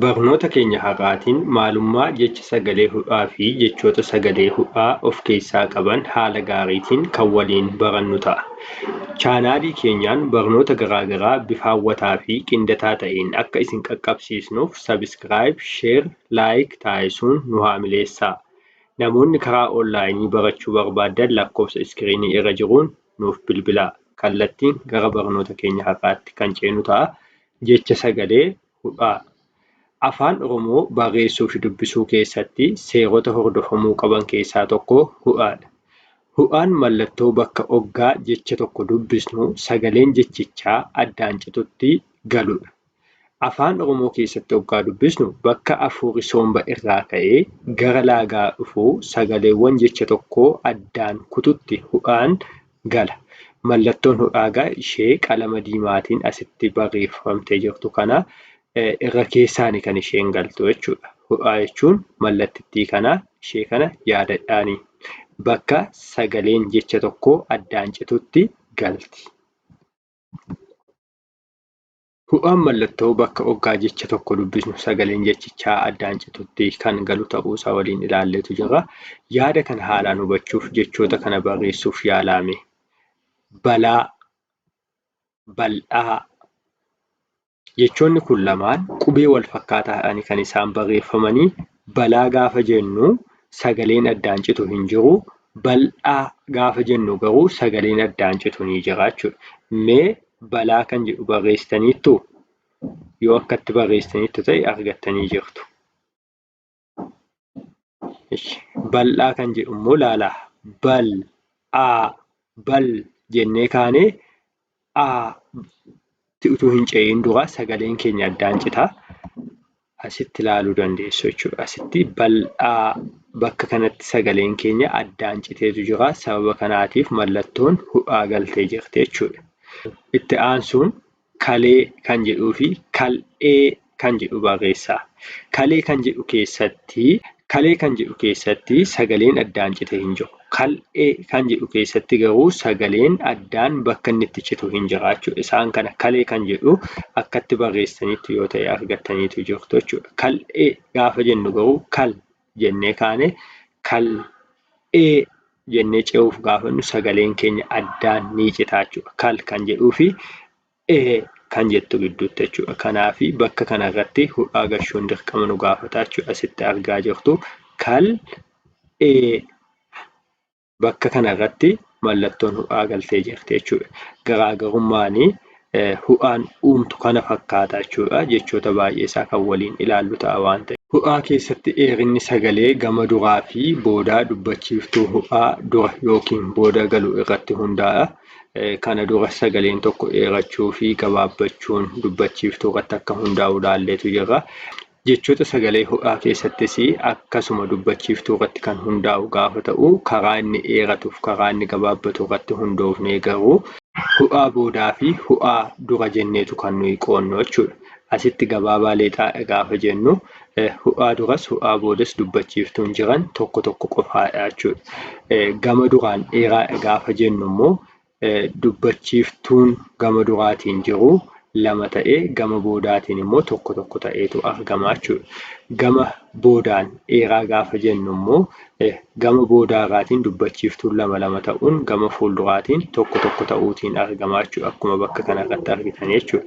Barnoota keenya har'aatiin maalummaa jecha sagalee ho'aa fi jechoota sagalee ho'aa of keessaa qaban haala gaariitiin kan waliin barannu ta'a. Chaanaalii keenyaan barnoota garaa garaa bifa hawwataa fi qindataa ta'een akka isin qaqqabsiisnuuf sabiskiraayib, sheer, laayik taasisuun nu haamileessaa. Namoonni karaa onlaayinii barachuu barbaadan lakkoofsa iskiriinii irra jiruun nuuf bilbilaa. Kallattiin gara barnoota keenya har'aatti kan ceenu ta'a. Jecha sagalee ho'aa. Afaan Oromoo barreessuu fi dubbisuu keessatti seerota hordofamuu qaban keessaa tokko ho'aadha. Ho'aan mallattoo bakka oggaa jecha tokko dubbisnu sagaleen jechichaa addaan citutti galudha. Afaan Oromoo keessatti oggaa dubbisnu bakka afuurri somba irraa ka'ee gara laagaa dhufuu sagaleewwan jecha tokkoo addaan kututti ho'aan gala. Mallattoon ho'aa ishee qalama diimaatiin asitti barreeffamtee jirtu kana irra keessaani kan isheen galtu jechuudha. Ho'aa jechuun mallattittii kanaa ishee kana yaadadhaanii. Bakka sagaleen jecha tokkoo addaan citutti galti. Ho'aan mallattoo bakka oggaa jecha tokko dubbisnu sagaleen jechichaa addaan citutti kan galu ta'uusaa waliin ilaalleetu jira. Yaada kana haalaan hubachuuf jechoota kana barreessuuf yaalame. Balaa, bal'aa. Jechoonni kun lamaan qubee wal fakkaataadhaan kan isaan barreeffamanii. Balaa gaafa jennu sagaleen addaan citu hin jiru. Bal'aa gaafa jennu garuu sagaleen addaan citu ni jira jechuudha. Mee balaa kan jedhu barreessitaniittu? Yoo akkatti barreessitaniittu ta'e argattanii jirtu. Bal'aa kan jedhu immoo laalaa. Bal jennee kaanee utuu hin ce'iin dura sagaleen keenya addaan citaa. Asitti ilaaluu dandeessu jechuudha. Asitti bal'aa bakka kanatti sagaleen keenya addaan citeetu jira. Sababa kanaatiif mallattoon ho'aa galtee jirti jechuudha. Itti aansuun kalee kan jedhuu fi kal'ee kan jedhu barreessaa. Kalee kan jedhu keessatti sagaleen addaan cite hin jiru. Kal'ee kan jedhu keessatti garuu sagaleen addaan bakka inni itti citu hin jira jechuudha. Isaan kana kalee kan jedhu akkatti barreessaniitu yoo ta'e argattaniitu jirtu jechuudha. Kal'ee gaafa jennu garuu kal jennee kaane kal'ee jennee ce'uuf gaafannu sagaleen keenya addaan ni cita jechuudha. Kal kan jedhuu fi kan jettu gidduutti jechuudha. Kanaafi bakka kanarratti ho'aa galchuun dirqama nu gaafata jechuudha. Asitti argaa jirtu kal'ee. Bakka kanarratti mallattoon ho'aa galtee jirti jechuudha. Garaagarummaan ho'aan uumtu kana fakkaata jechuudha. Jechoota baay'ee isaa kan waliin ilaallu ta'a waan ta'eef. Ho'aa keessatti dheerinni sagalee gama duraa fi boodaa dubbachiiftuu ho'aa dura yookiin booda galu irratti hundaa'a. Kana dura sagaleen tokko dheerachuu fi gabaabbachuun dubbachiiftuu irratti akka hundaa'u ilaalleetu jira. Jechoota sagalee ho'aa keessattis akkasuma dubbachiiftuu irratti kan hundaa'u gaafa ta'u, karaa inni dheeratuuf karaa inni gabaabbatu irratti hundoofnee garuu ho'aa boodaa fi ho'aa dura jenneetu kan nuyi qoonnu jechuudha. Asitti gabaabaa leexaa gaafa jennu ho'aa duras ho'aa boodas dubbachiiftuun jiran tokko tokko qofaadha jechuudha. Gama duraan dheeraa gaafa jennu immoo dubbachiiftuun gama duraatiin jiru lama ta'ee gama boodaatiin immoo tokko tokko ta'eetu argama jechuudha. Gama boodaan dheeraa gaafa jennu immoo gama boodaarraatiin dubbachiiftuun lama ta'uun gama fuulduraatiin tokko tokko ta'uutiin argama jechuudha. Akkuma bakka kanarratti argitan jechuudha.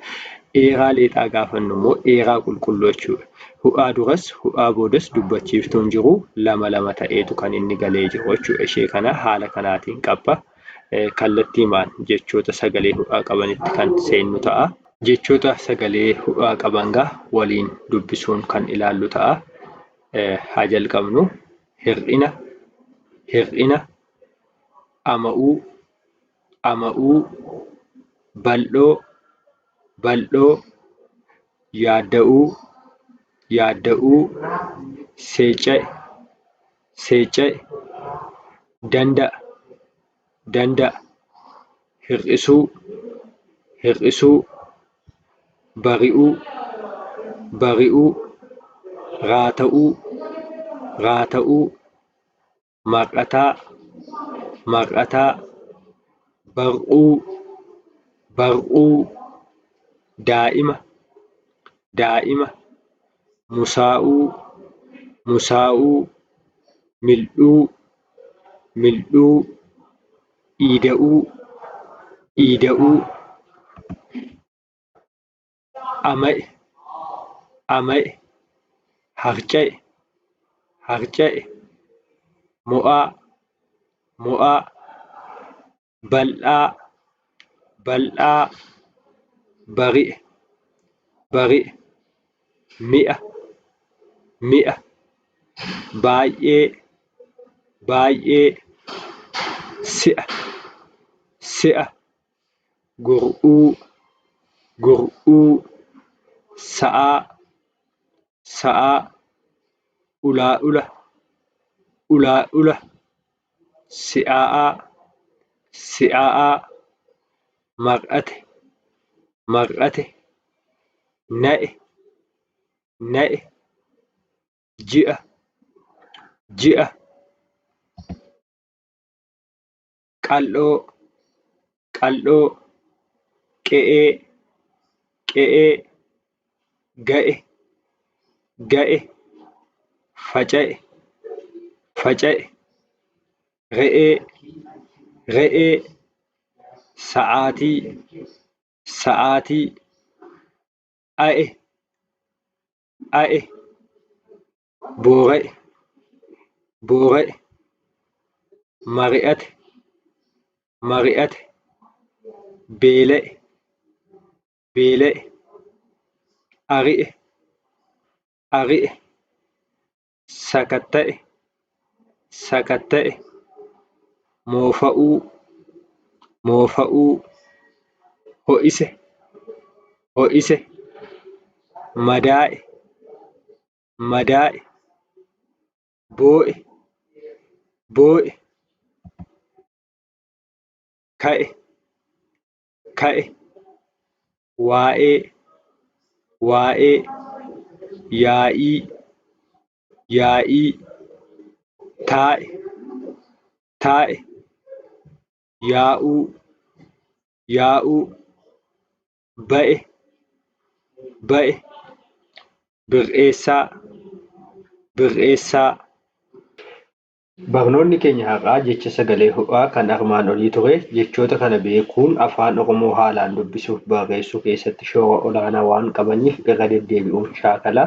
Dheeraa leexaa gaafannu immoo dheeraa qulqulluu jechuudha. Ho'aa duras ho'aa boodas dubbachiiftuun jiru lama ta'eetu kan inni galee jiru jechuudha. Ishee kana haala kanaatiin qabba. Kallattiimaan jechoota sagalee ho'aa qabanitti kan seennu ta'a. Jechoota sagalee ho'aa qaban waliin dubbisuun kan ilaallu ta'a. Haa jalqabnu. Hir'ina, ama'uu, bal'oo, yaadda'uu, seeca'e, danda'a, hir'isuu, bari'uu, raata'uu, mar'ataa, bar'uu, daa'ima, musaa'uu, musaa'uu, mil'uu, mil'uu, iida'uu, iida'uu, ama'e, ama'e, harca'e, harca'e, mo'aa, mo'aa, bal'aa, bal'aa, bari'e, bari'e, mi'a, mi'a, baay'ee, baay'ee, si'a, si'a, gur'uu, gur'uu, sa'aa, sa'aa, ulaa'ula, ulaa'ula, si'aa'aa, si'aa'aa, mar'ate, mar'ate, na'e, na'e, ji'a, ji'a, qal'oo, qal'oo, qe'ee, qe'ee, ga'e, ga'e, faca'e, faca'e, re'ee, re'ee, sa'aatii, sa'aatii, a'e, a'e, boora'e, boora'e, mari'ate, mari'ate, beela'e, beela'e, ari'e, ari'e, sakatta'e, sakatta'e, moofa'uu, moofa'uu, ho'ise, ho'ise, madaa'e, madaa'e, boo'e, boo'e, ka'e, ka'e, waa'ee, waa'ee, yaa'ii, yaa'ii, taa'e, taa'e, yaa'uu, yaa'uu, ba'e, ba'e, bir'eessaa, bir'eessaa. Barnoonni keenya har'aa jecha sagalee ho'aa kan armaan olii ture. Jechoota kana beekuun afaan Oromoo haalaan dubbisuuf barreessuu keessatti shoora olaanaa waan qabaniif irra deddeebi'uun shaakala.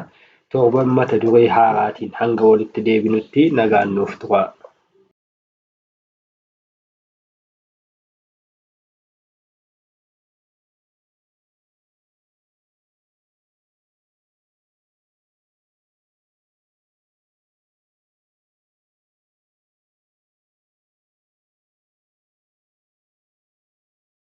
Torban mata duree haaraatiin hanga walitti deebinutti nagaan nuuf tura.